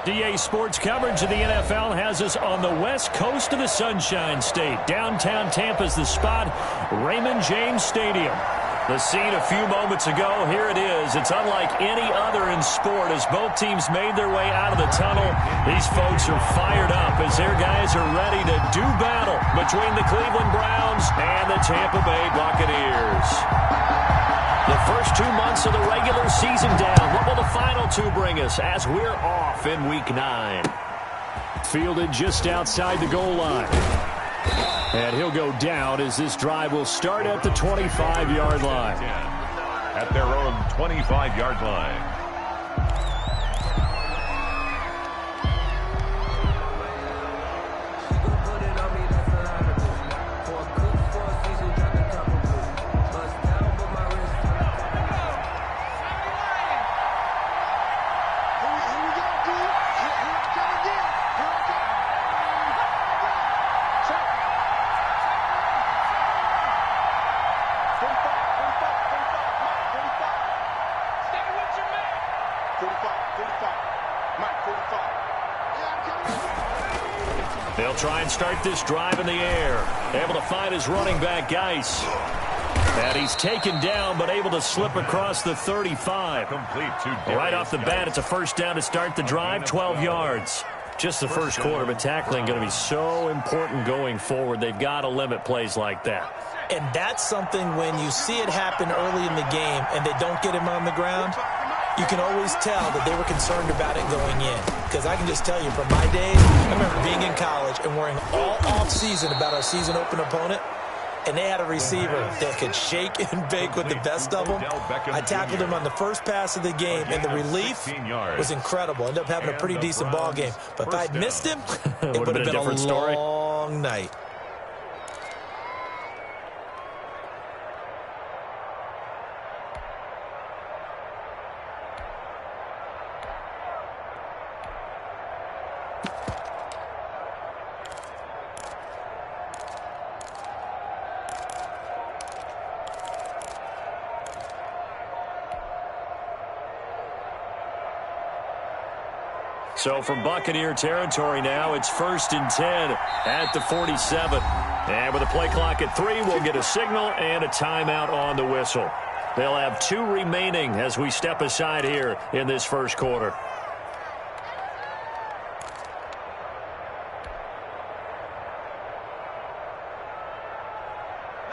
DA Sports coverage of the NFL has us on the west coast of the Sunshine State. Downtown Tampa's the spot, Raymond James Stadium. The scene a few moments ago, here it is. It's unlike any other in sport as both teams made their way out of the tunnel. These folks are fired up as their guys are ready to do battle between the Cleveland Browns and the Tampa Bay Buccaneers. The first 2 months of the regular season down. What will the final two bring us as we're off in Week 9? Fielded just outside the goal line. And he'll go down as this drive will start at the 25-yard line. At their own 25-yard line. They'll try and start this drive in the air. Able to find his running back, Geis. And he's taken down, but able to slip across the 35. Complete to right off the bat, it's a first down to start the drive, 12 yards. Just the first quarter, but tackling going to be so important going forward. They've got to limit plays like that. And that's something when you see it happen early in the game and they don't get him on the ground, you can always tell that they were concerned about it going in. Because I can just tell you from my days, I remember being in college and worrying all off-season about our season open opponent, and they had a receiver that could shake and bake with the best of them. I tackled him on the first pass of the game, and the relief was incredible. Ended up having a pretty decent ball game. But if I'd missed him, it would have been a long night. So from Buccaneer territory now, it's 1st and 10 at the 47. And with the play clock at 3, we'll get a signal and a timeout on the whistle. They'll have 2 remaining as we step aside here in this first quarter.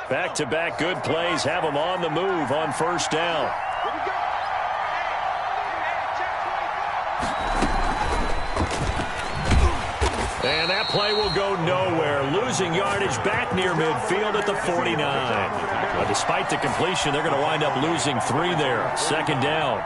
Back-to-back good plays have them on the move on first down. And that play will go nowhere. Losing yardage back near midfield at the 49. But despite the completion, they're going to wind up losing 3 there. Second down.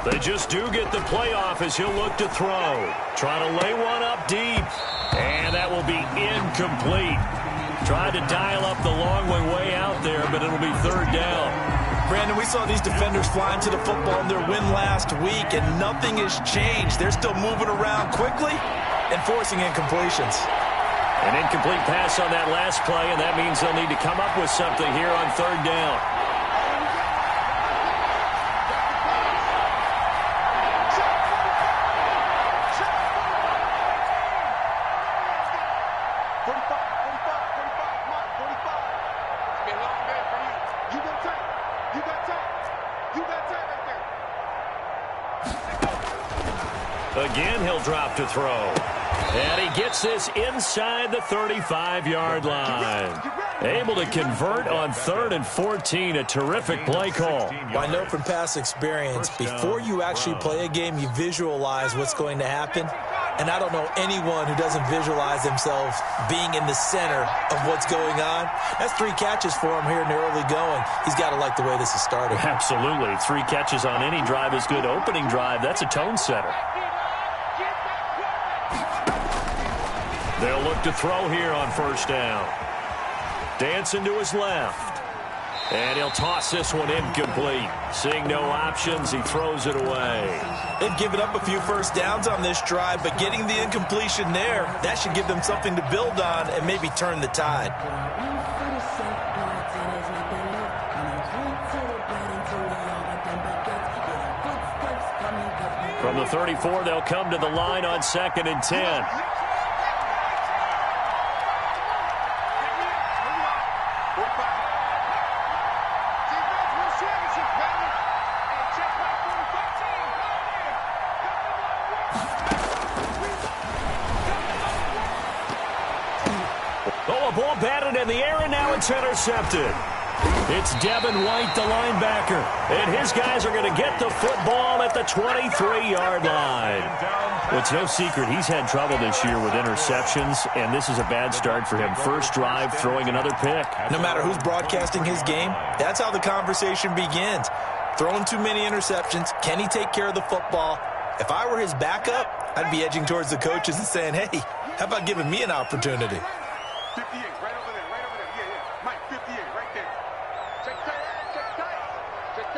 They just do get the playoff as he'll look to throw. Trying to lay one up deep. And that will be incomplete. Tried to dial up the long way out there, but it'll be third down. Brandon, we saw these defenders flying to the football in their win last week, and nothing has changed. They're still moving around quickly and forcing incompletions. An incomplete pass on that last play, and that means they'll need to come up with something here on third down. Again, he'll drop to throw. And he gets this inside the 35-yard line. Able to convert on 3rd and 14. A terrific play call. Well, I know from past experience, before you actually play a game, you visualize what's going to happen. And I don't know anyone who doesn't visualize themselves being in the center of what's going on. That's 3 catches for him here in the early going. He's got to like the way this is starting. Absolutely. 3 catches on any drive is good. Opening drive, that's a tone setter. They'll look to throw here on first down. Dancing to his left. And he'll toss this one incomplete. Seeing no options, he throws it away. They've given up a few first downs on this drive, but getting the incompletion there, that should give them something to build on and maybe turn the tide. From the 34, they'll come to the line on 2nd and 10. Oh, a ball batted in the air, and now it's intercepted. It's Devin White, the linebacker, and his guys are going to get the football at the 23-yard line. Well, it's no secret he's had trouble this year with interceptions, and this is a bad start for him. First drive, throwing another pick. No matter who's broadcasting his game, that's how the conversation begins. Throwing too many interceptions, can he take care of the football? If I were his backup, I'd be edging towards the coaches and saying, hey, how about giving me an opportunity? 58, right over there, right over there. Yeah. Mike, 58, right there. Check tight, check tight, check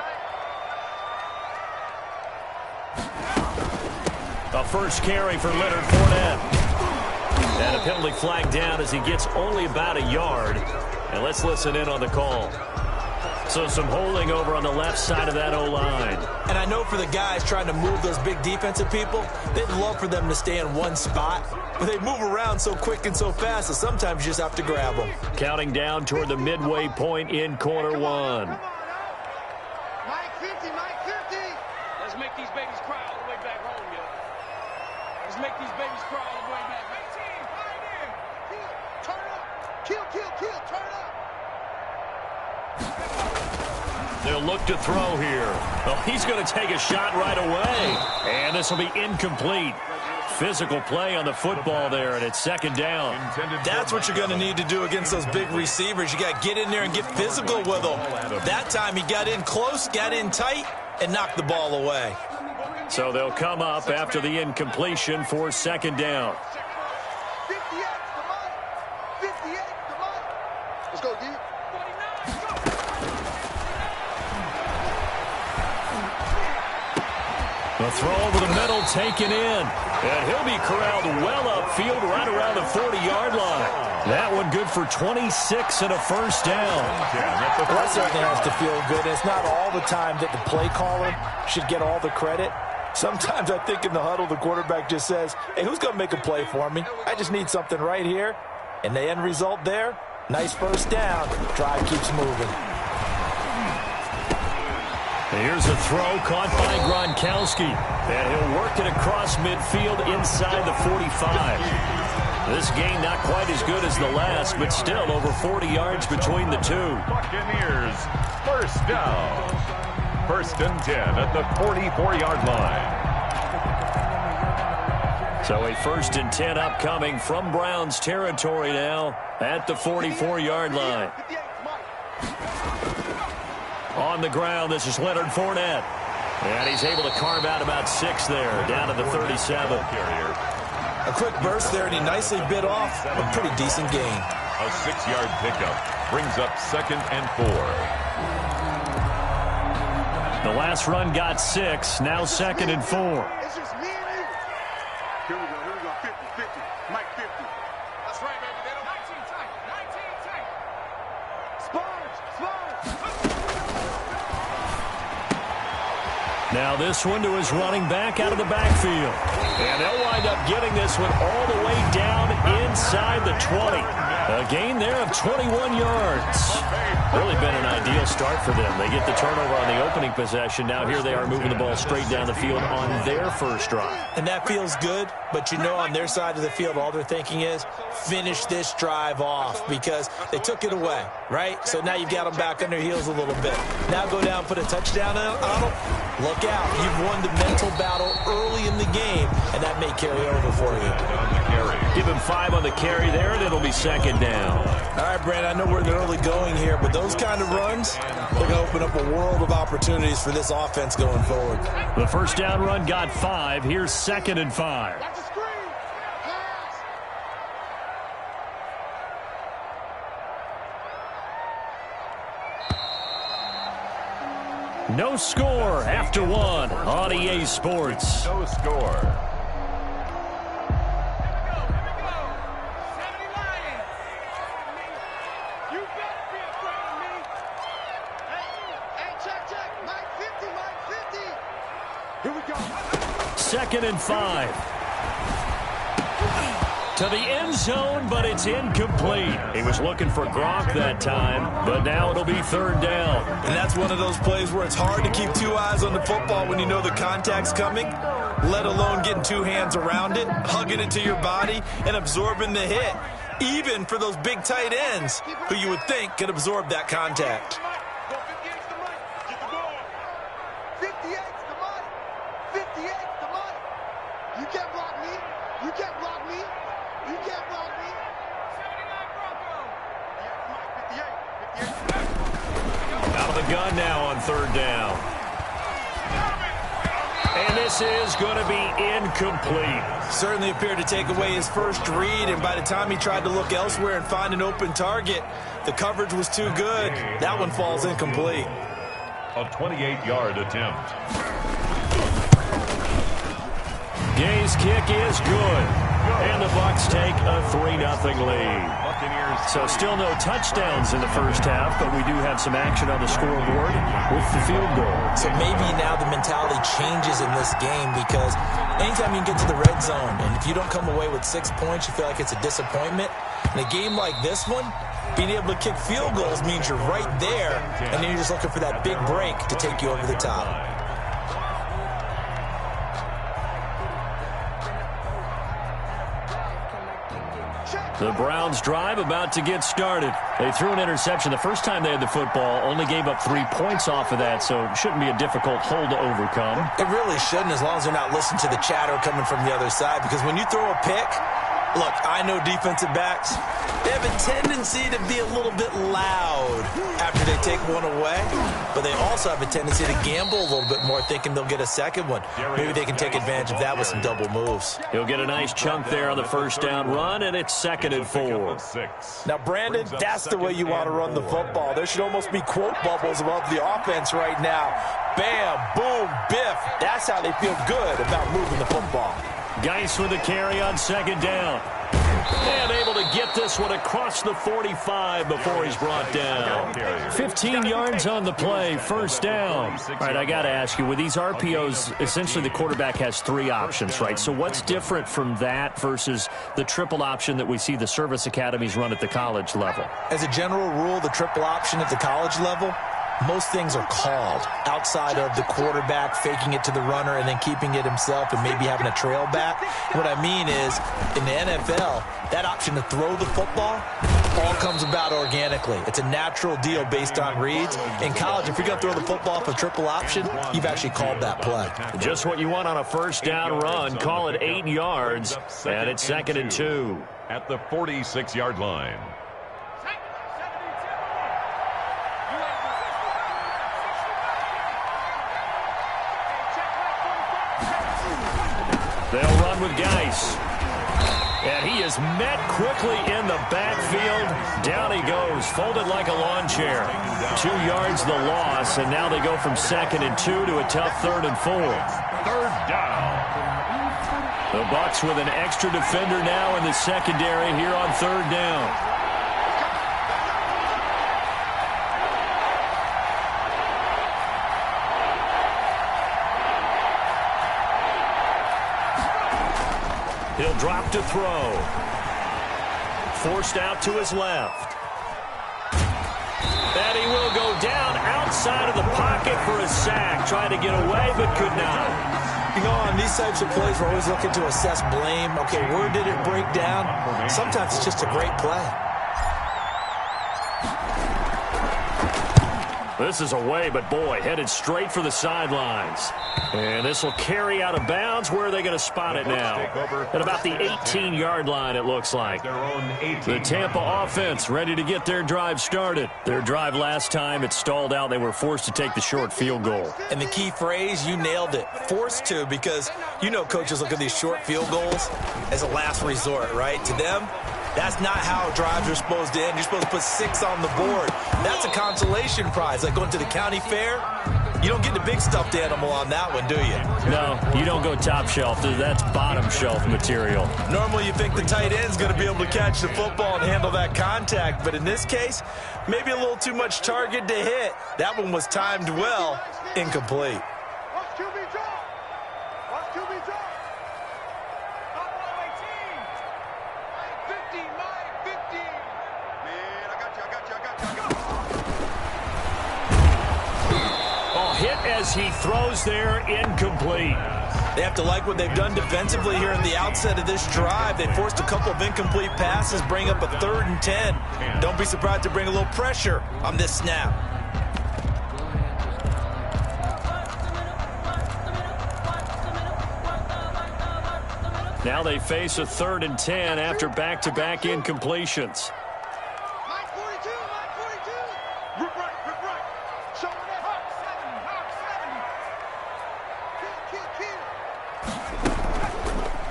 tight. A first carry for Leonard Fournette. And a penalty flag down as he gets only about a yard. And let's listen in on the call. So some holding over on the left side of that O-line. And I know for the guys trying to move those big defensive people, they'd love for them to stay in one spot. But they move around so quick and so fast that sometimes you just have to grab them. Counting down toward the midway point in quarter one. Mike 50, Mike 50. Let's make these babies cry all the way back home, yo. Let's make these babies cry all the way back. 18, right in. Turn up. Kill, turn up. They'll look to throw here. Oh, he's going to take a shot right away. And this will be incomplete. Physical play on the football there, and it's 2nd down. That's what you're going to need to do against those big receivers. You got to get in there and get physical with them. That time he got in close, got in tight, and knocked the ball away. So they'll come up after the incompletion for 2nd down. 58, come on. 58, come on. Let's go, D. The throw over the middle taken in. And he'll be corralled well upfield right around the 40-yard line. That one good for 26 and a first down. Well, that certainly has to feel good. It's not all the time that the play caller should get all the credit. Sometimes I think in the huddle the quarterback just says, hey, who's going to make a play for me? I just need something right here. And the end result there, nice first down. Drive keeps moving. Here's a throw caught by Gronkowski. And he'll work it across midfield inside the 45. This game not quite as good as the last, but still over 40 yards between the two. Buccaneers, first down. 1st and 10 at the 44-yard line. So a 1st and 10 upcoming from Browns territory now at the 44-yard line. On the ground, this is Leonard Fournette. And he's able to carve out about 6 there, down to the 37. A quick burst there, and he nicely bit off a pretty decent gain. A 6-yard pickup brings up 2nd and 4. The last run got 6, now 2nd and 4. It's just me and you. Here we go, 50-50. Mike 50. That's right, baby. They don't 19 tight. 19 tight. Sponge. Now this one to his running back out of the backfield. And they'll wind up getting this one all the way down inside the 20. A gain there of 21 yards. Really been an ideal start for them. They get the turnover on the opening possession. Now here they are moving the ball straight down the field on their first drive. And that feels good, but you know on their side of the field, all they're thinking is finish this drive off because they took it away, right? So now you've got them back on their heels a little bit. Now go down, put a touchdown on them. Look out. You've won the mental battle early in the game, and that may carry over for you. Give him 5 on the carry there, and it'll be 2nd down. All right, Brandon, I know we're in the early going here, but those kind of runs, they're going to open up a world of opportunities for this offense going forward. The first down run got 5. Here's 2nd and 5. Watch the screen. Pass. No score after one on EA Sports. No score. Here we go. 2nd and 5. To the end zone, but it's incomplete. He was looking for Gronk that time, but now it'll be 3rd down. And that's one of those plays where it's hard to keep two eyes on the football when you know the contact's coming, let alone getting two hands around it, hugging it to your body, and absorbing the hit, even for those big tight ends who you would think could absorb that contact. 58's the money. 58's the money. You can't block me. You can't block me. You can't block me. 79 Broncos. Yeah, 58. Out of the gun now on 3rd down. And this is going to be incomplete. Certainly appeared to take away his first read, and by the time he tried to look elsewhere and find an open target, the coverage was too good. That one falls incomplete. A 28-yard attempt. Gay's kick is good. And the Bucs take a 3-0 lead. Buccaneers. So still no touchdowns in the first half, but we do have some action on the scoreboard with the field goal. So maybe now the mentality changes in this game, because anytime you can get to the red zone, and if you don't come away with 6 points, you feel like it's a disappointment. In a game like this one, being able to kick field goals means you're right there, and then you're just looking for that big break to take you over the top. The Browns drive about to get started. They threw an interception the first time they had the football, only gave up 3 points off of that, so it shouldn't be a difficult hole to overcome. It really shouldn't, as long as they're not listening to the chatter coming from the other side, because when you throw a pick, look, I know defensive backs, they have a tendency to be a little bit loud after they take one away, but they also have a tendency to gamble a little bit more, thinking they'll get a second one. Maybe they can take advantage of that with some double moves. He'll get a nice chunk there on the first down run, and it's 2nd and 4. Now, Brandon, that's the way you want to run the football. There should almost be quote bubbles above the offense right now. Bam, boom, biff. That's how they feel good about moving the football. Geis with the carry on 2nd down. And able to get this one across the 45 before he's brought down. 15 yards on the play, 1st down. All right, I got to ask you, with these RPOs, essentially the quarterback has 3 options, right? So what's different from that versus the triple option that we see the service academies run at the college level? As a general rule, the triple option at the college level, most things are called outside of the quarterback faking it to the runner and then keeping it himself and maybe having a trail back. What I mean is, in the NFL, that option to throw the football all comes about organically. It's a natural deal based on reads. In college, if you're going to throw the football for triple option, you've actually called that play. Just what you want on a first down run. Call it 8 yards, and it's 2nd and 2. At the 46-yard line. They'll run with Geis. And he is met quickly in the backfield. Down he goes, folded like a lawn chair. 2 yards the loss, and now they go from 2nd and 2 to a tough 3rd and 4. 3rd down. The Bucs with an extra defender now in the secondary here on 3rd down. He'll drop to throw. Forced out to his left. And he will go down outside of the pocket for a sack. Trying to get away, but could not. You know, on these types of plays, we're always looking to assess blame. Okay, where did it break down? Sometimes it's just a great play. This is away, but boy, headed straight for the sidelines. And this will carry out of bounds. Where are they going to spot it now? At about the 18-yard line, it looks like. The Tampa offense ready to get their drive started. Their drive last time, it stalled out. They were forced to take the short field goal. And the key phrase, you nailed it. Forced to, because you know coaches look at these short field goals as a last resort, right? To them, that's not how drives are supposed to end. You're supposed to put 6 on the board. That's a consolation prize, like going to the county fair. You don't get the big stuffed animal on that one, do you? No, you don't go top shelf. That's bottom shelf material. Normally you think the tight end's going to be able to catch the football and handle that contact, but in this case, maybe a little too much target to hit. That one was timed well, incomplete. Watch QB draw. Watch QB draw. 50, Mike, 50. Man, I got you. Oh, hit as he throws there, incomplete. They have to like what they've done defensively here at the outset of this drive. They forced a couple of incomplete passes, bring up a 3rd and 10. Don't be surprised to bring a little pressure on this snap. Now they face a 3rd and 10 after back-to-back incompletions. Mike 42, Mike 42. Rip right. Show it up. Hawk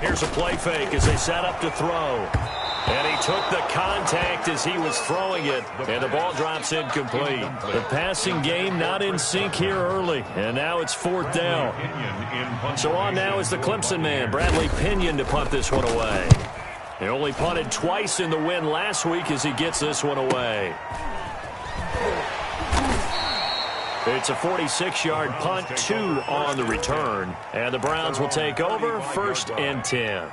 7. Here's a play fake as they set up to throw. And he took the contact as he was throwing it, and the ball drops incomplete. The passing game not in sync here early, and now it's 4th down. So on now is the Clemson man, Bradley Pinion, to punt this one away. He only punted twice in the win last week as he gets this one away. It's a 46-yard punt, 2 on the return, and the Browns will take over 1st and 10.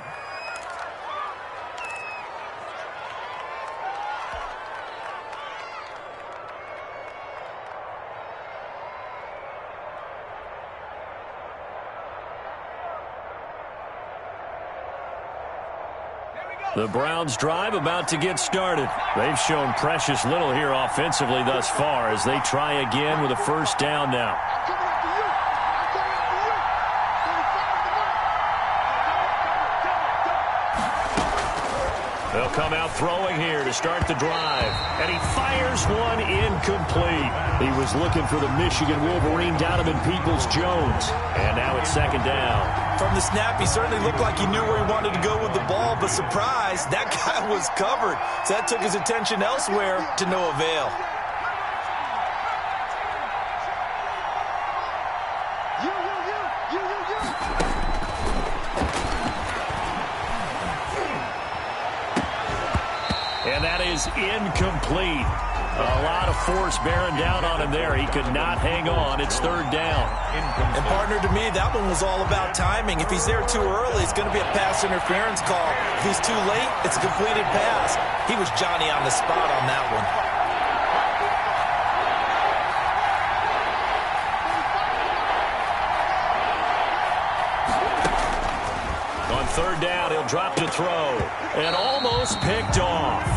The Browns drive about to get started. They've shown precious little here offensively thus far as they try again with a 1st down now. They'll come out throwing here to start the drive. And he fires one incomplete. He was looking for the Michigan Wolverine, Donovan Peoples-Jones. And now it's 2nd down. From the snap, he certainly looked like he knew where he wanted to go with the ball, but surprise, that guy was covered. So that took his attention elsewhere to no avail. And that is incomplete. A lot of force bearing down on him there. He could not hang on. It's 3rd down. And, partner, to me, that one was all about timing. If he's there too early, it's going to be a pass interference call. If he's too late, it's a completed pass. He was Johnny on the spot on that one. On 3rd down, he'll drop to throw. And almost picked off.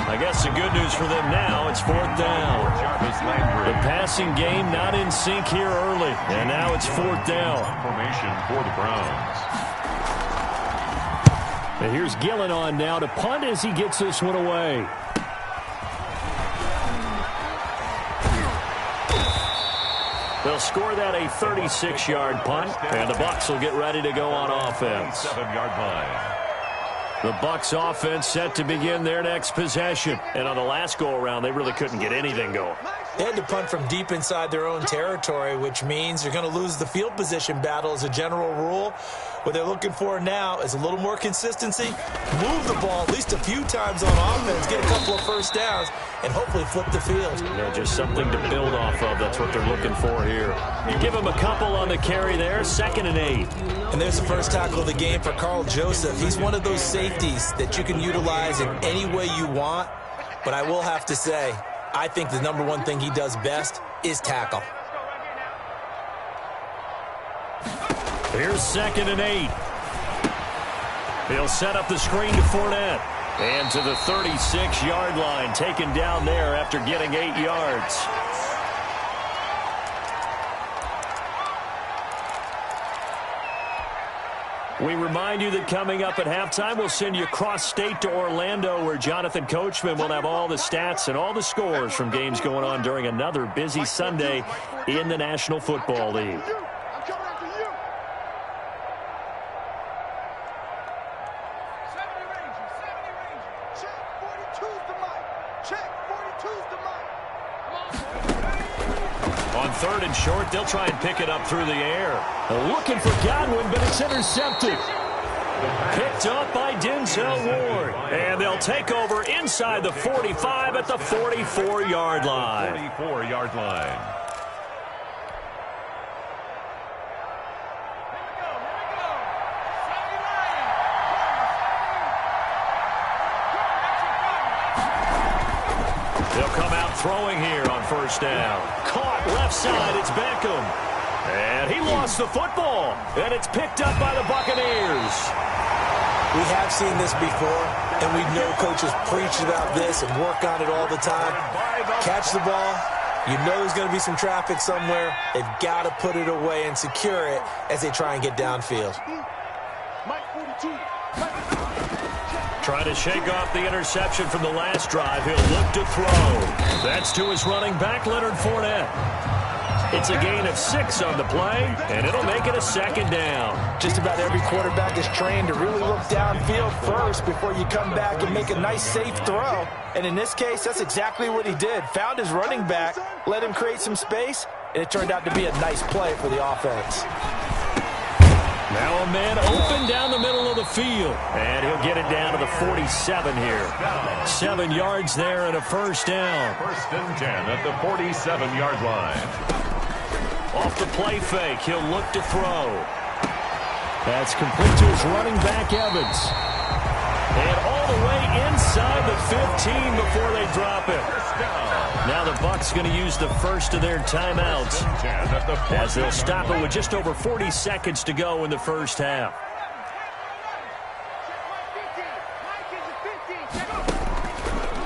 I guess the good news for them now, it's 4th down. The passing game not in sync here early, and now it's 4th down. Formation for the Browns. And here's Gillen on now to punt as he gets this one away. They'll score that a 36-yard punt, and the Bucs will get ready to go on offense. 7-yard line. The Bucs offense set to begin their next possession. And on the last go-around, they really couldn't get anything going. They had to punt from deep inside their own territory, which means you're going to lose the field position battle as a general rule. What they're looking for now is a little more consistency, move the ball at least a few times on offense, get a couple of 1st downs, and hopefully flip the field. Yeah, just something to build off of. That's what they're looking for here. You give them a couple on the carry there, 2nd and 8. And there's the first tackle of the game for Carl Joseph. He's one of those safeties that you can utilize in any way you want. But I will have to say, I think the number one thing he does best is tackle. Here's 2nd and 8. He'll set up the screen to Fournette. And to the 36-yard line, taken down there after getting 8 yards. We remind you that coming up at halftime, we'll send you cross-state to Orlando, where Jonathan Coachman will have all the stats and all the scores from games going on during another busy Sunday in the National Football League. I'm coming after you. 70 Rangers. Check 42's the mic. Check 42's the mic. On 3rd and short. They'll try and pick it up through the air. Looking for Godwin, but it's intercepted. Picked up by Denzel Ward. And they'll take over inside the 45 at the 44-yard line. 44-yard line. They'll come out throwing here on 1st down. Caught left side. It's Beckham. And he lost the football. And it's picked up by the Buccaneers. We have seen this before, and we know coaches preach about this and work on it all the time. Catch the ball. You know there's going to be some traffic somewhere. They've got to put it away and secure it as they try and get downfield. Trying to shake off the interception from the last drive. He'll look to throw. That's to his running back, Leonard Fournette. It's a gain of 6 on the play, and it'll make it a 2nd down. Just about every quarterback is trained to really look downfield first before you come back and make a nice, safe throw. And in this case, that's exactly what he did. Found his running back, let him create some space, and it turned out to be a nice play for the offense. Now a man open down the middle of the field. And he'll get it down to the 47 here. 7 yards there and a 1st down. 1st and 10 at the 47-yard line. Off the play fake, he'll look to throw. That's complete to his running back, Evans. And all the way inside the 15 before they drop it. Now the Bucs going to use the first of their timeouts as they'll stop it with just over 40 seconds to go in the 1st half.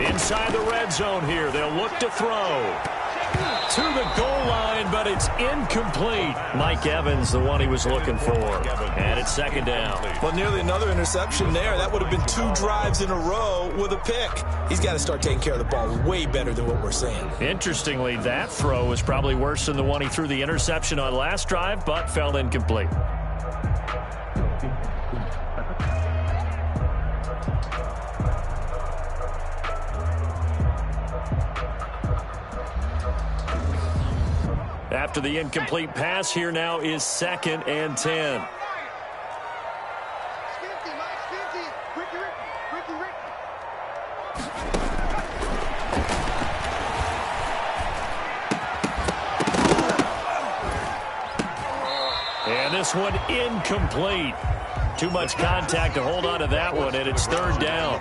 Inside the red zone here, they'll look to throw. To the goal line, but it's incomplete. Mike Evans, the one he was looking for. And it's 2nd down. Well, nearly another interception there. That would have been 2 drives in a row with a pick. He's got to start taking care of the ball way better than what we're seeing. Interestingly, that throw was probably worse than the one he threw the interception on last drive, but fell incomplete. After the incomplete pass, here now is 2nd and 10. And this one incomplete. Too much contact to hold on to that one, and it's 3rd down.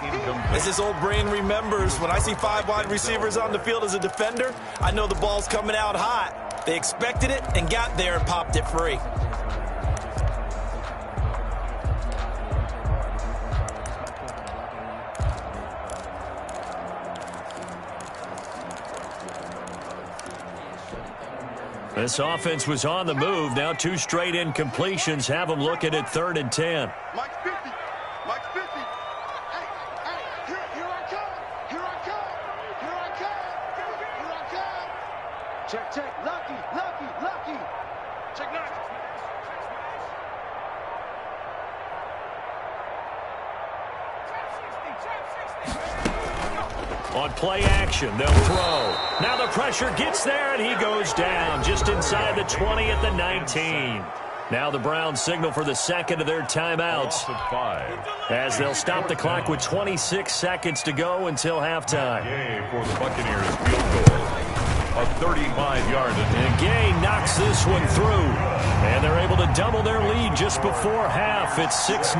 As this old brain remembers, when I see 5 wide receivers on the field as a defender, I know the ball's coming out hot. They expected it and got there and popped it free. This offense was on the move. Now 2 straight incompletions have them looking at 3rd and 10. Mike 50. Mike 50. Hey, here I come. Here I come. Here I come. Here I come. Check. Lucky. Check now. On play action, they'll throw. Now the pressure gets there, and he goes down just inside the 20 at the 19. Now the Browns signal for the 2nd of their timeouts as they'll stop the clock with 26 seconds to go until halftime. Gay for the Buccaneers field goal. A 35-yard attempt. And Gay knocks this one through. And they're able to double their lead just before half. It's 6-0.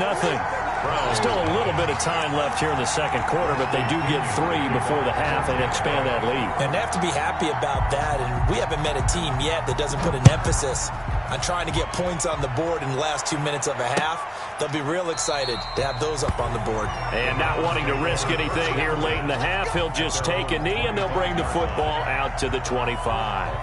Still a little bit of time left here in the 2nd quarter, but they do get 3 before the half and expand that lead. And they have to be happy about that, and we haven't met a team yet that doesn't put an emphasis on trying to get points on the board in the last 2 minutes of a half. They'll be real excited to have those up on the board. And not wanting to risk anything here late in the half, he'll just take a knee, and they'll bring the football out to the 25.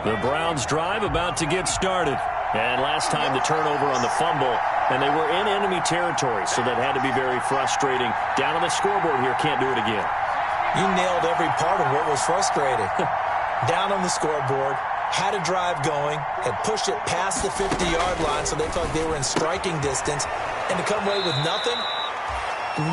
The Browns drive about to get started. And last time the turnover on the fumble, and they were in enemy territory, so that had to be very frustrating. Down on the scoreboard here, can't do it again. You nailed every part of what was frustrating. down on the scoreboard, had a drive going, had pushed it past the 50-yard line so they felt they were in striking distance, and to come away with nothing,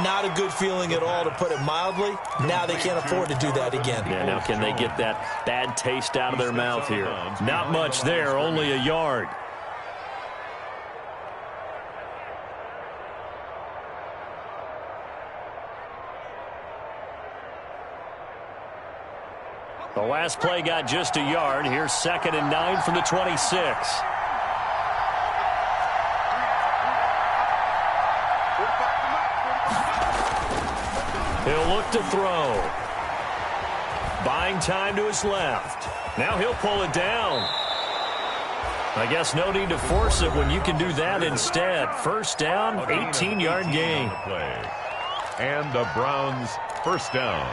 not a good feeling at all, to put it mildly. Now they can't afford to do that again. Yeah, now can they get that bad taste out of their mouth here? Not much there, only a yard. The last play got just a yard. Here's 2nd and 9 from the 26. He'll look to throw. Buying time to his left. Now he'll pull it down. I guess no need to force it when you can do that instead. First down, 18-yard gain. And the Browns first down.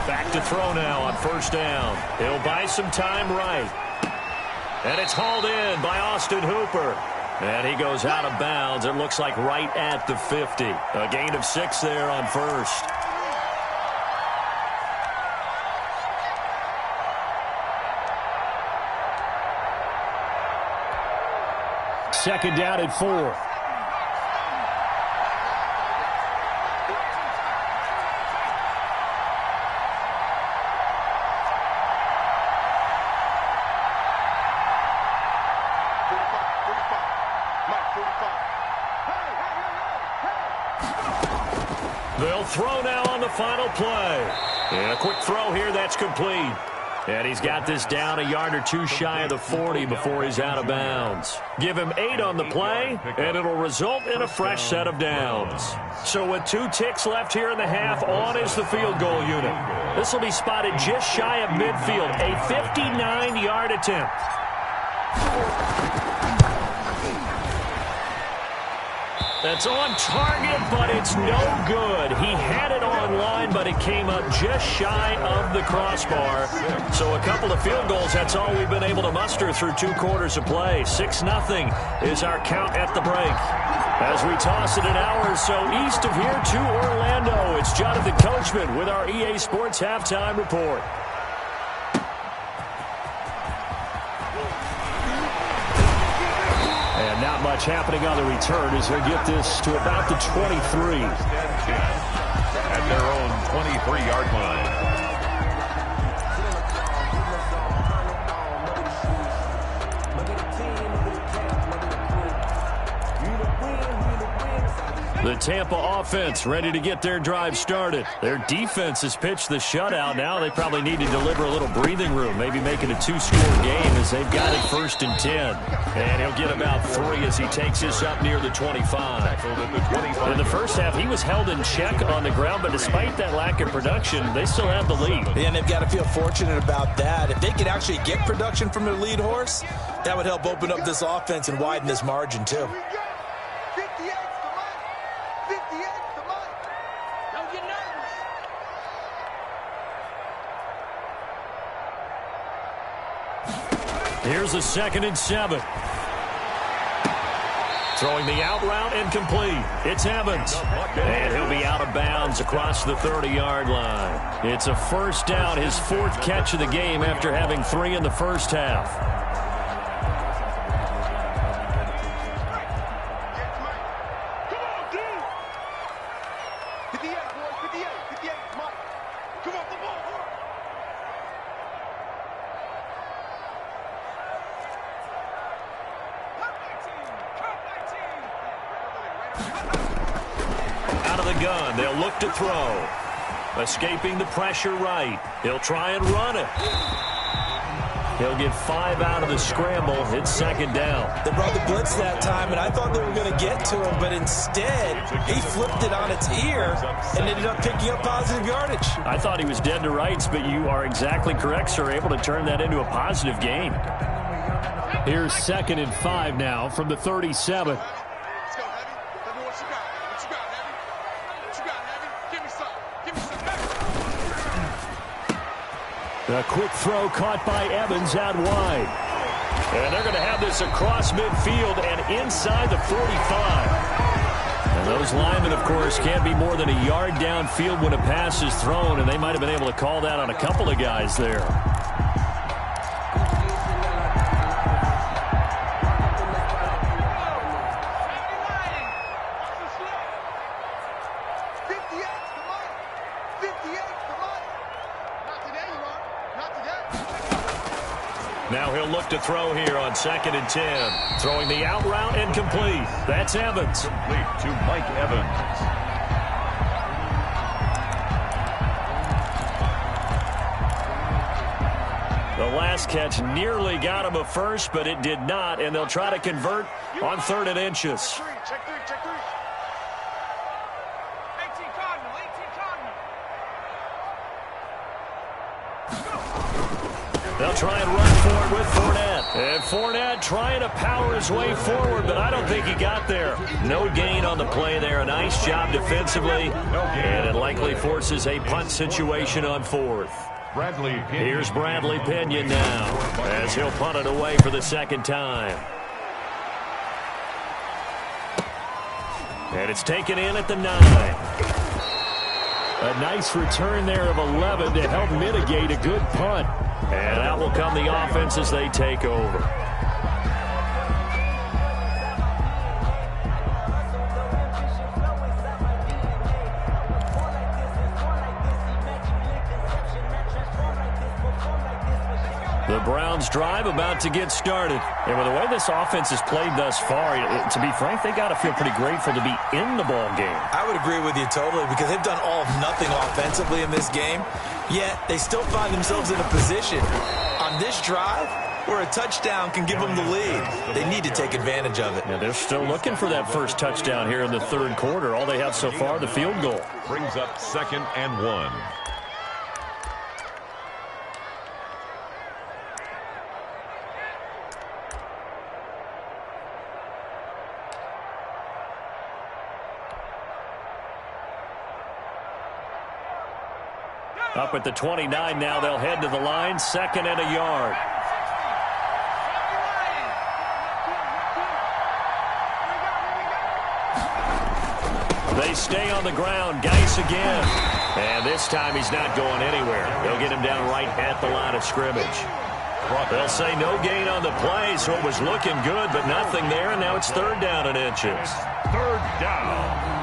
Back to throw now on first down. He'll buy some time right. And it's hauled in by Austin Hooper. And he goes out of bounds. It looks like right at the 50. A gain of 6 there on first. Second down at 4. They'll throw now on the final play. And a quick throw here that's complete. And he's got this down a yard or two shy of the 40 before he's out of bounds. Give him 8 on the play, and it'll result in a fresh set of downs. So with 2 ticks left here in the half, on is the field goal unit. This will be spotted just shy of midfield, a 59-yard attempt. That's on target, but it's no good. He had it on line, but it came up just shy of the crossbar. So a couple of field goals, that's all we've been able to muster through 2 quarters of play. 6-0 is our count at the break. As we toss it an hour or so east of here to Orlando, it's Jonathan Coachman with our EA Sports Halftime Report. Not much happening on the return as they get this to about the 23. At their own 23-yard line. The Tampa offense ready to get their drive started. Their defense has pitched the shutout. Now they probably need to deliver a little breathing room, maybe make it a 2-score game as they've got it 1st and 10. And he'll get about 3 as he takes this up near the 25. In the first half, he was held in check on the ground, but despite that lack of production, they still have the lead. And they've got to feel fortunate about that. If they could actually get production from their lead horse, that would help open up this offense and widen this margin too. Here's a 2nd and 7. Throwing the out route and complete. It's Evans. And he'll be out of bounds across the 30-yard line. It's a first down, his 4th catch of the game after having 3 in the first half. Gun. They'll look to throw. Escaping the pressure right. He'll try and run it. He'll get 5 out of the scramble. It's 2nd down. They brought the blitz that time, and I thought they were going to get to him, but instead, he flipped it on its ear and ended up picking up positive yardage. I thought he was dead to rights, but you are exactly correct, sir. Able to turn that into a positive gain. Here's 2nd and 5 now from the 37. A quick throw caught by Evans out wide. And they're going to have this across midfield and inside the 45. And those linemen, of course, can't be more than a yard downfield when a pass is thrown, and they might have been able to call that on a couple of guys there. Now he'll look to throw here on 2nd and 10. Throwing the out route and complete. That's Evans. Complete to Mike Evans. The last catch nearly got him a first, but it did not, and they'll try to convert on 3rd and inches. Check three. 18 Cardinal. They'll try and run for it with Fournette. And Fournette trying to power his way forward, but I don't think he got there. No gain on the play there. A nice job defensively. And it likely forces a punt situation on 4th. Here's Bradley Pinion now as he'll punt it away for the 2nd time. And it's taken in at the 9. A nice return there of 11 to help mitigate a good punt. And out will come the offense as they take over. The Browns drive about to get started. And with the way this offense has played thus far, to be frank, they got to feel pretty grateful to be in the ball game. I would agree with you totally because they've done all of nothing offensively in this game, yet they still find themselves in a position on this drive where a touchdown can give them the lead. They need to take advantage of it. Yeah, they're still looking for that first touchdown here in the 3rd quarter. All they have so far, the field goal. Brings up 2nd and 1. Up at the 29 now, they'll head to the line, 2nd and a yard. They stay on the ground, Geis again. And this time he's not going anywhere. They'll get him down right at the line of scrimmage. They'll say no gain on the play, so it was looking good, but nothing there, and now it's 3rd down and inches. 3rd down.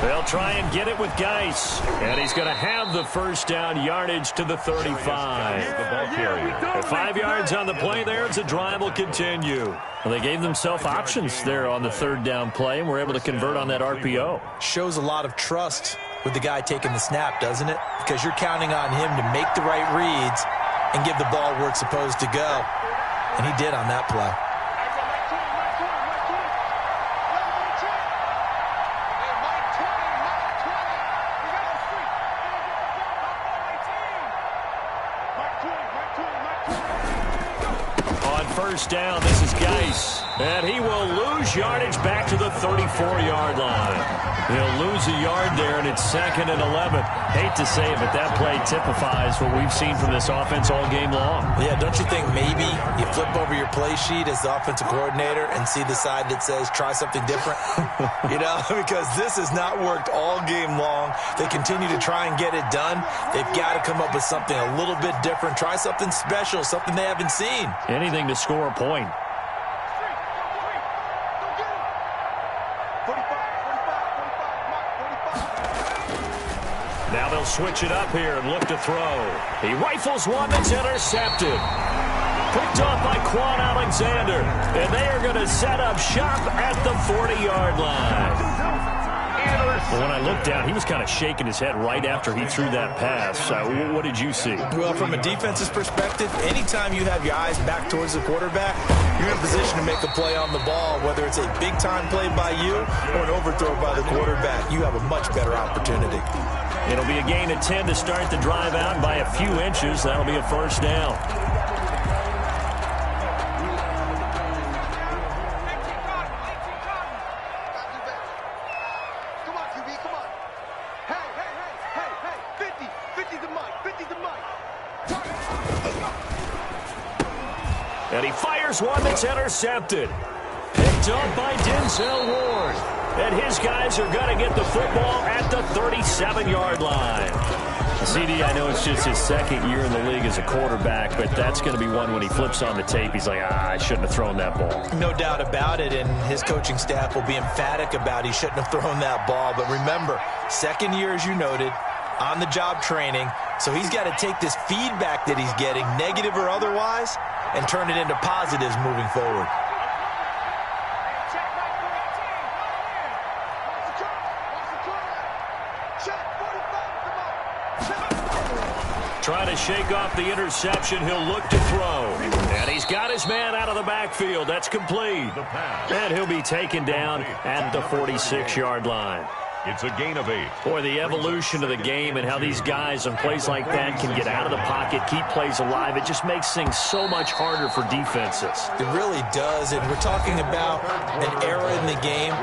They'll try and get it with Geis. And he's going to have the first down yardage to the 35. At 5 yards on the play there, the drive will continue. Well, they gave themselves options there on the 3rd down play and were able to convert on that RPO. Shows a lot of trust with the guy taking the snap, doesn't it? Because you're counting on him to make the right reads and give the ball where it's supposed to go. And he did on that play. First down, this is Geis. And he will lose yardage back to the 34-yard line. He'll lose a yard there, and it's 2nd and 11. Hate to say it, but that play typifies what we've seen from this offense all game long. Yeah, don't you think maybe you flip over your play sheet as the offensive coordinator and see the side that says try something different? You know, because this has not worked all game long. They continue to try and get it done. They've got to come up with something a little bit different. Try something special, something they haven't seen. Anything to score a point. Now they'll switch it up here and look to throw. He rifles one that's intercepted. Picked off by Quan Alexander. And they are going to set up shop at the 40-yard line. Well, when I looked down, he was kind of shaking his head right after he threw that pass. What did you see? Well, from a defense's perspective, anytime you have your eyes back towards the quarterback, you're in a position to make a play on the ball, whether it's a big-time play by you or an overthrow by the quarterback. You have a much better opportunity. It'll be a gain of 10 to start the drive out by a few inches. That'll be a first down. here's one that's intercepted. Picked up by Denzel Ward. And his guys are going to get the football at the 37-yard line. CD, I know it's just his second year in the league as a quarterback, but that's going to be one when he flips on the tape. He's like, I shouldn't have thrown that ball. No doubt about it, and his coaching staff will be emphatic about he shouldn't have thrown that ball. But remember, second year, as you noted, on-the-job training, so he's got to take this feedback that he's getting, negative or otherwise, and turn it into positives moving forward. Trying to shake off the interception. He'll look to throw. And he's got his man out of the backfield. That's complete. And he'll be taken down at the 46-yard line. It's a gain of 8. Boy, the evolution of the game and how these guys on plays like that can get out of the pocket, keep plays alive, it just makes things so much harder for defenses. It really does, and we're talking about an era in the game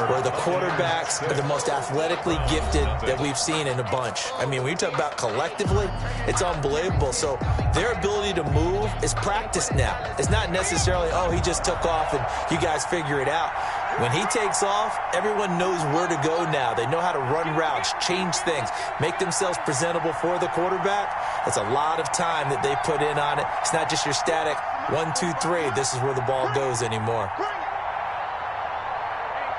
where the quarterbacks are the most athletically gifted that we've seen in a bunch. I mean, when you talk about collectively, it's unbelievable. So their ability to move is practiced now. It's not necessarily, oh, he just took off and you guys figure it out. When he takes off, everyone knows where to go now. They know how to run routes, change things, make themselves presentable for the quarterback. It's a lot of time that they put in on it. It's not just your static 1, 2, 3. This is where the ball goes anymore.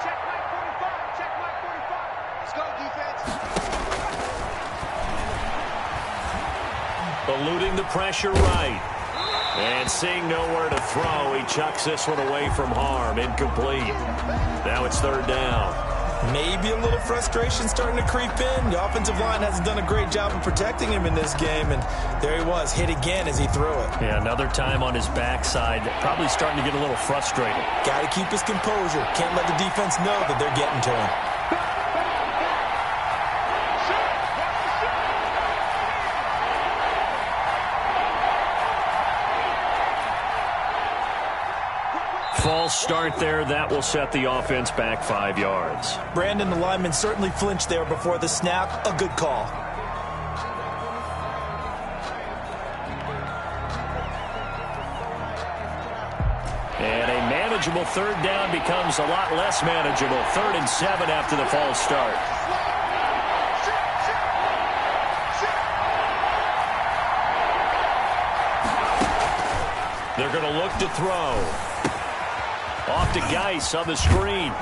Check Mike 45. Check Mike 45. Let's go, defense. Eluding the pressure right. And seeing nowhere to throw, he chucks this one away from harm. Incomplete. Now it's third down. Maybe a little frustration starting to creep in. The offensive line hasn't done a great job of protecting him in this game, and there he was, hit again as he threw it. Yeah, another time on his backside, probably starting to get a little frustrated. Got to keep his composure. Can't let the defense know that they're getting to him. False start there. That will set the offense back 5 yards. Brandon, the lineman certainly flinched there before the snap. A good call. And a manageable third down becomes a lot less manageable. 3rd and 7 after the false start. They're going to look to throw. Off to Geis on the screen.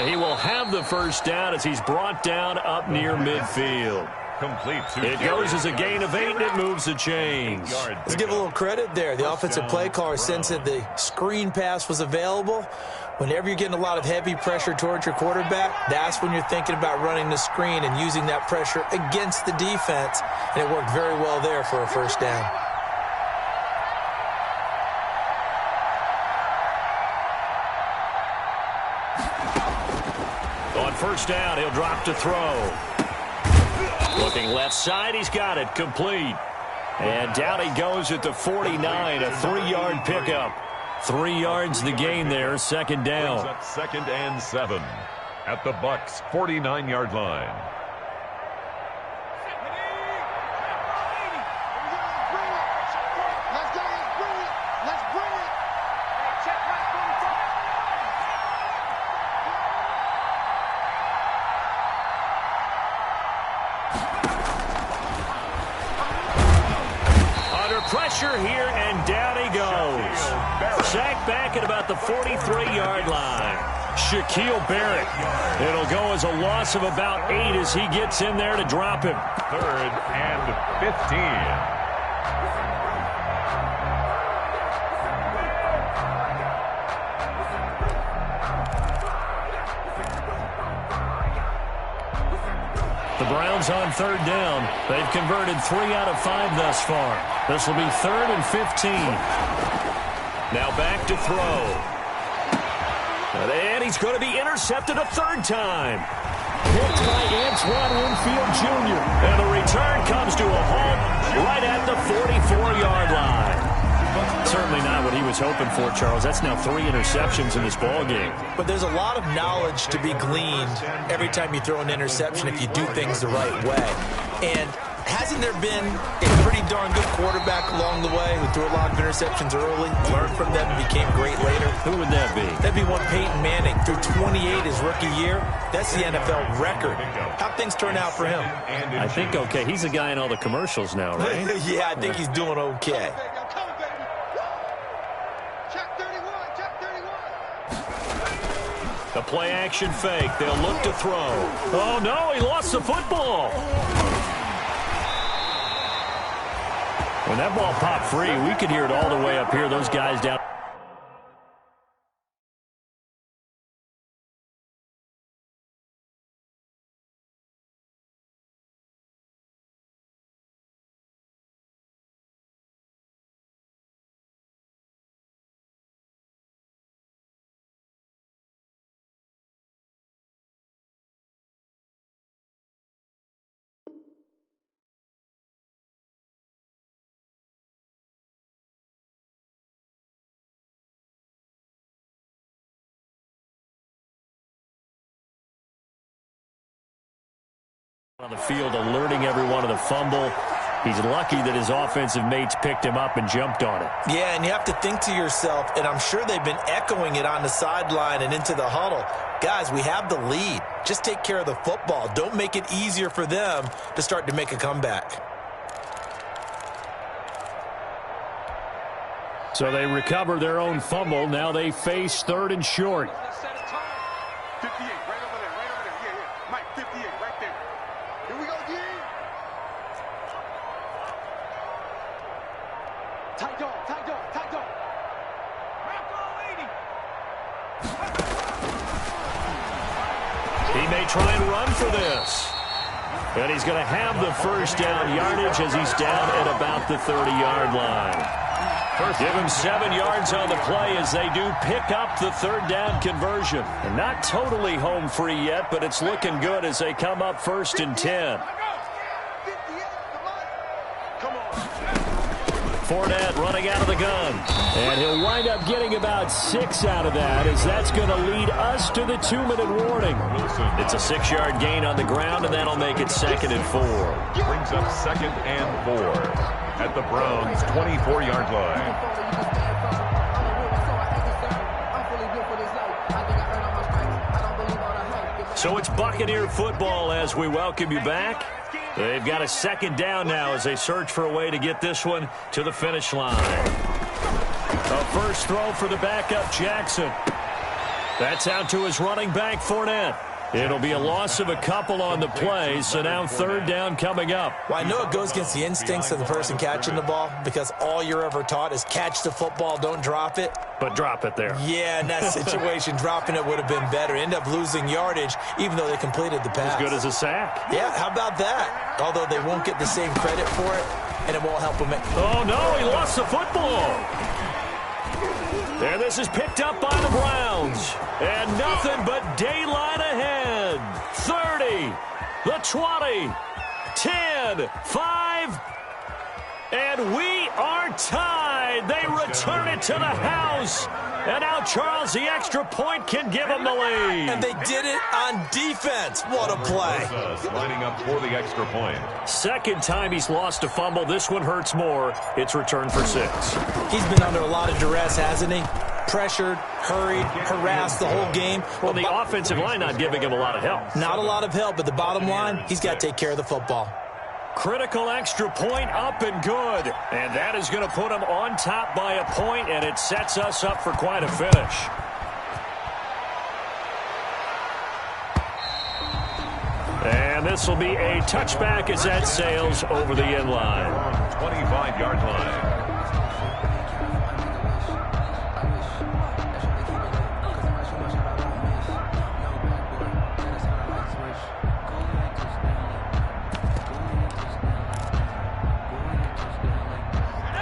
He will have the first down as he's brought down up near midfield. Complete. It goes as a gain of 8, and it moves the chains. Let's give a little credit there. The offensive play caller sensed that the screen pass was available. Whenever you're getting a lot of heavy pressure towards your quarterback, that's when you're thinking about running the screen and using that pressure against the defense. And it worked very well there for a first down. On first down, he'll drop to throw. Looking left side, he's got it, complete. And down he goes at the 49, a 3-yard pickup. 3 yards the gain there, second down. Up 2nd and 7 at the Bucs' 49-yard line. Pressure here, and down he goes. Sacked back at about the 43-yard line. Shaquille Barrett. It'll go as a loss of about 8 as he gets in there to drop him. 3rd and 15. The Browns on third down. They've converted 3 out of 5 thus far. This will be 3rd and 15. Now back to throw. And he's going to be intercepted a 3rd time. Picked by Antoine Winfield Jr. And the return comes to a halt right at the 44-yard line. Certainly not what he was hoping for, Charles. That's now 3 interceptions in this ballgame. But there's a lot of knowledge to be gleaned every time you throw an interception if you do things the right way. And hasn't there been a pretty darn good quarterback along the way who threw a lot of interceptions early, learned from them, and became great later? Who would that be? That'd be one Peyton Manning. Threw 28 his rookie year. That's the NFL record. How'd things turn out for him? I think okay. He's a guy in all the commercials now, right? Yeah, I think he's doing okay. The play action fake. They'll look to throw. Oh, no, he lost the football. When that ball popped free, we could hear it all the way up here. Those guys down. On the field, alerting everyone of the fumble. He's lucky that his offensive mates picked him up and jumped on it. Yeah, and you have to think to yourself, and I'm sure they've been echoing it on the sideline and into the huddle. Guys, we have the lead. Just take care of the football. Don't make it easier for them to start to make a comeback. So they recover their own fumble. Now they face 3rd and short. 58, right over there, yeah. Mike, 58, right there. Here we go, D. Tight dog. He may try and run for this. And he's going to have the first down yardage as he's down at about the 30-yard line. Give him 7 yards on the play as they do pick up the 3rd down conversion. And not totally home free yet, but it's looking good as they come up 1st and 10. Fournette running out of the gun. And he'll wind up getting about 6 out of that as that's going to lead us to the 2-minute warning. It's a 6-yard gain on the ground, and that'll make it 2nd and 4. Brings up 2nd and 4 at the Browns' 24-yard line. So it's Buccaneer football as we welcome you back. They've got a 2nd down now as they search for a way to get this one to the finish line. A first throw for the backup, Jackson. That's out to his running back, Fournette. It'll be a loss of a couple on the play, so now 3rd down coming up. Well, I know it goes against the instincts of the person catching the ball because all you're ever taught is catch the football, don't drop it. But drop it there. Yeah, in that situation, dropping it would have been better. End up losing yardage, even though they completed the pass. As good as a sack. Yeah, how about that? Although they won't get the same credit for it, and it won't help them. Oh, no, he lost the football. And this is picked up by the Browns. And nothing but daylight ahead. 30, the 20, 10, 5, and we are tied. They return it to the house. And now Charles, the extra point, can give them the lead. And they did it on defense. What a play. Lining up for the extra point. 2nd time he's lost a fumble. This one hurts more. It's returned for 6. He's been under a lot of duress, hasn't he? Pressured, hurried, harassed the whole game. Well, the offensive line not giving him a lot of help. Not a lot of help, but the bottom line, he's got to take care of the football. Critical extra point up and good. And that is going to put him on top by a point, and it sets us up for quite a finish. And this will be a touchback as that sails over the end line. 25-yard line.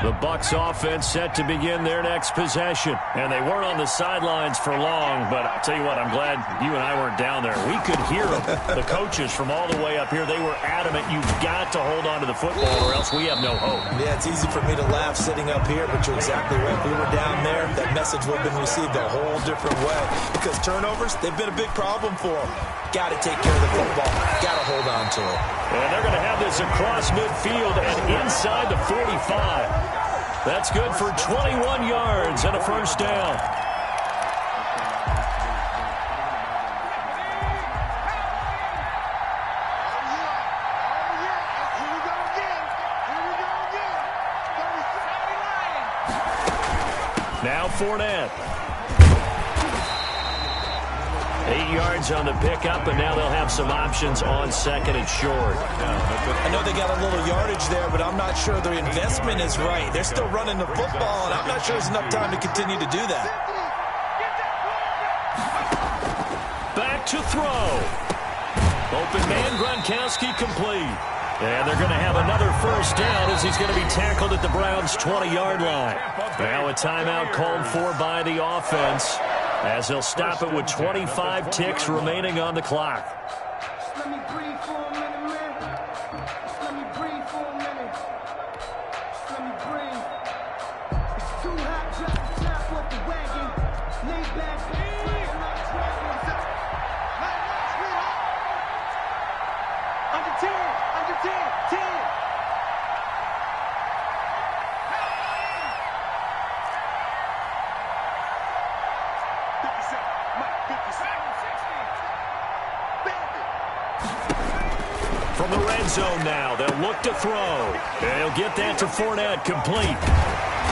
The Bucs offense set to begin their next possession. And they weren't on the sidelines for long, but I'll tell you what, I'm glad you and I weren't down there. We could hear them, the coaches from all the way up here. They were adamant, you've got to hold on to the football or else we have no hope. Yeah, it's easy for me to laugh sitting up here, but you're exactly right. If we were down there, that message would have been received a whole different way. Because turnovers, they've been a big problem for them. Got to take care of the football. Got to hold on to it. And they're going to have this across midfield and inside the 45. That's good for 21 yards and a first down. Now Fournette. 8 yards on the pickup, and now they'll have some options on second and short. I know they got a little yardage there, but I'm not sure their investment is right. They're still running the football, and I'm not sure there's enough time to continue to do that. Back to throw. Open man, Gronkowski complete. And they're going to have another first down as he's going to be tackled at the Browns' 20-yard line. Now a timeout called for by the offense as they'll stop it with 25 ticks remaining on the clock. Let me breathe for a minute, man. Let me breathe for a minute. Let me breathe. It's too hot, drop the top off the wagon. Lay back, Under 10, under 10, 10. From the red zone now, they'll look to throw. They'll get that to Fournette, complete.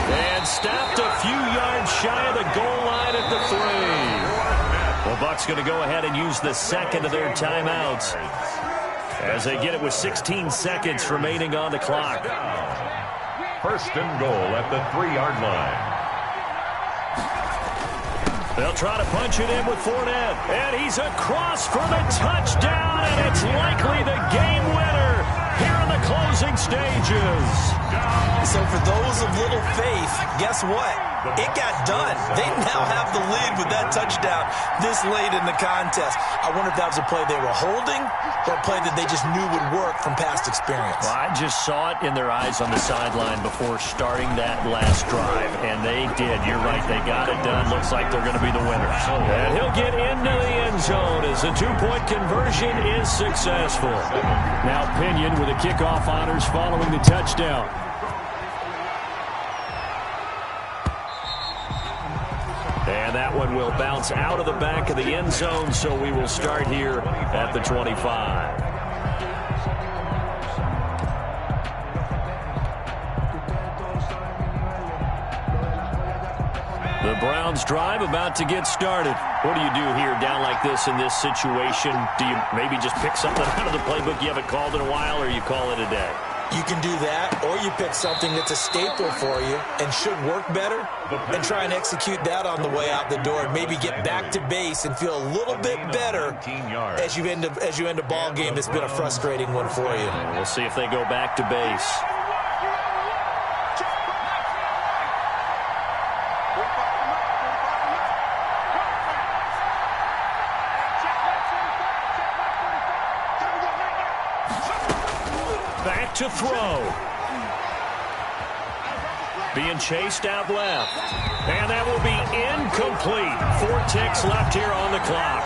And stopped a few yards shy of the goal line at the 3. The Bucs going to go ahead and use the second of their timeouts as they get it with 16 seconds remaining on the clock. First and goal at the 3-yard line. They'll try to punch it in with Fournette. And he's across for the touchdown, and it's likely the game winner here in the closing stages. So for those of little faith, guess what? It got done. They now have the lead with that touchdown this late in the contest. I wonder if that was a play they were holding or a play that they just knew would work from past experience. Well, I just saw it in their eyes on the sideline before starting that last drive, and they did. You're right. They got it done. Looks like they're going to be the winners. And he'll get into the end zone as the two-point conversion is successful. Now Pinion with the kickoff honors following the touchdown. And that one will bounce out of the back of the end zone, so we will start here at the 25. The Browns drive about to get started. What do you do here down like this in this situation? Do you maybe just pick something out of the playbook you haven't called in a while, or you call it a day? You can do that, or you pick something that's a staple for you and should work better and try and execute that on the way out the door and maybe get back to base and feel a little bit better as you end a ball game that's been a frustrating one for you. We'll see if they go back to base. Back to throw. Being chased out left. And that will be incomplete. 4 ticks left here on the clock.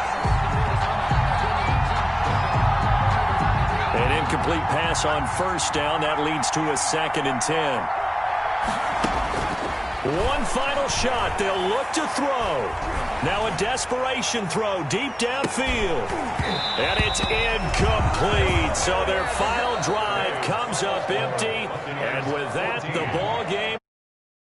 An incomplete pass on first down. That leads to a 2nd and 10. One final shot. They'll look to throw. Now a desperation throw deep downfield. And it's incomplete. So their final drive comes up empty. And with that, the ball game